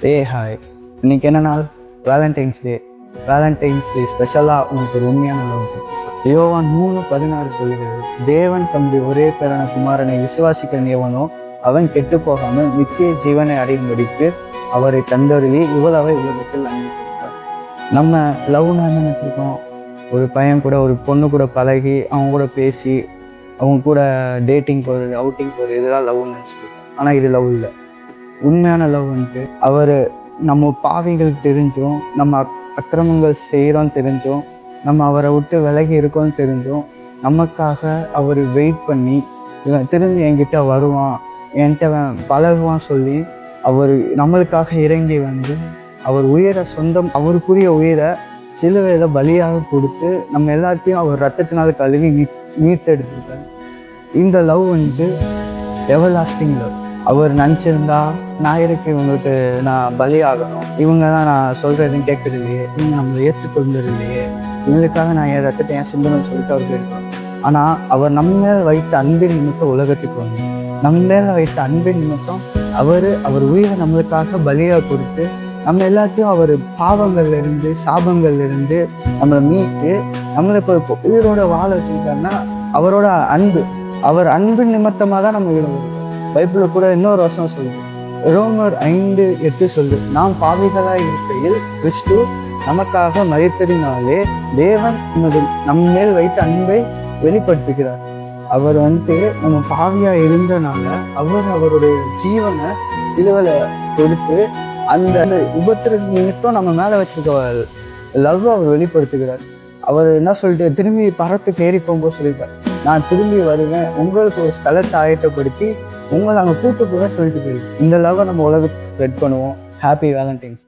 Hi. இன்னைக்கு என்ன நாள்? வேலண்டைன்ஸ் டே. வேலண்டைன்ஸ் டே ஸ்பெஷலாக உங்களுக்கு ஒரு உண்மையான லவ் பற்றி சொல்லு. யோவான் 3:16 சொல்கிறது, தேவன் தம்முடைய ஒரே பேரான குமாரனை விசுவாசிக்கிற எவனோ அவன் கெட்டு போகாமல் நித்திய ஜீவனை அடையும்படிக்கு அவரை தந்தருளி இவ்வளவை உலகத்தில் அனுப்பியிருக்கார். நம்ம லவ்னா என்ன நினைச்சிருக்கோம்? ஒரு பையன் கூட ஒரு பொண்ணு கூட பழகி அவங்க கூட பேசி அவங்க கூட டேட்டிங் போகிறது, அவுட்டிங் போகிறது, இதெல்லாம் லவ்னு நினச்சிருக்கோம். ஆனால் இது லவ் இல்லை. உண்மையான லவ் வந்துட்டு அவர் நம்ம பாவிகள் தெரிஞ்சும், நம்ம அக்கிரமங்கள் செய்கிறோன்னு தெரிஞ்சும், நம்ம அவரை விட்டு விலகி இருக்கோன்னு தெரிஞ்சும், நமக்காக அவர் வெயிட் பண்ணி இவன் திரும்பி என்கிட்ட வருவான், என்கிட்ட பழகுவான் சொல்லி அவர் நம்மளுக்காக இறங்கி வந்து அவர் உயிரை அவருக்குரிய உயிரை சிலுவையில் பலியாக கொடுத்து நம்ம எல்லாத்தையும் அவர் ரத்தத்தினால் கழுவி மீட்டெடுத்துருக்காரு. இந்த லவ் வந்துட்டு எவர் லாஸ்டிங் லவ். அவர் நினச்சிருந்தா நான் இருக்கு இவங்களுக்கு நான் பலியாகணும், இவங்க தான் நான் சொல்கிறதுன்னு கேட்குறது இல்லையே, இவங்க நம்மளை ஏற்றுக்கொள்வது இல்லையே, இவங்களுக்காக நான் என் ரத்தத்தை ஏன் சிந்தனைன்னு சொல்லிட்டு அவர் போயிருக்கோம். ஆனால் அவர் நம்ம மேலே வைத்த அன்பின் நிமித்தம் உலகத்துக்கு வந்து நம்ம மேலே வைத்த அன்பின் நிமித்தம் அவர் உயிரை நம்மளுக்காக பலியாக கொடுத்து நம்ம எல்லாத்தையும் அவர் பாவங்கள்லேருந்து சாபங்கள்லேருந்து நம்மளை மீட்டு நம்மளை இப்போ உயிரோட வாழ வச்சுருக்காருன்னா அவரோட அன்பு. அவர் அன்பின் நிமித்தமாக தான் நம்ம உயிரோட. பைபிளில் கூட இன்னொரு வசனம் சொல்லுது, ரோமர் 5:8 சொல்லு, நாம் பாவிகளாய் இருக்கையில் கிறிஸ்து நமக்காக மரித்ததினாலே தேவன் நம்ம மேல் வைத்த அன்பை வெளிப்படுத்துகிறார். அவர் வந்துட்டு நம்ம பாவியா இருந்தனால அவருடைய ஜீவனை சிலுவையில கொடுத்து அந்த உபத்திர நிமித்தம் நம்ம மேல வச்சிருக்க லவ் அவர் வெளிப்படுத்துகிறார். அவர் என்ன சொல்லிட்டு திரும்பி பரத்துக்கு ஏறி போகும்போது சொல்லியிருக்கார், நான் திரும்பி வருவேன், உங்களுக்கு ஒரு ஸ்தலத்தை ஆயத்தப்படுத்தி உங்களை அங்கே கூட்டு போக சொல்லிட்டு போயிருக்கு. இந்த லவ்வை நம்ம உலகத்துக்கு ஸ்ப்ரெட் பண்ணுவோம். Happy Valentine's.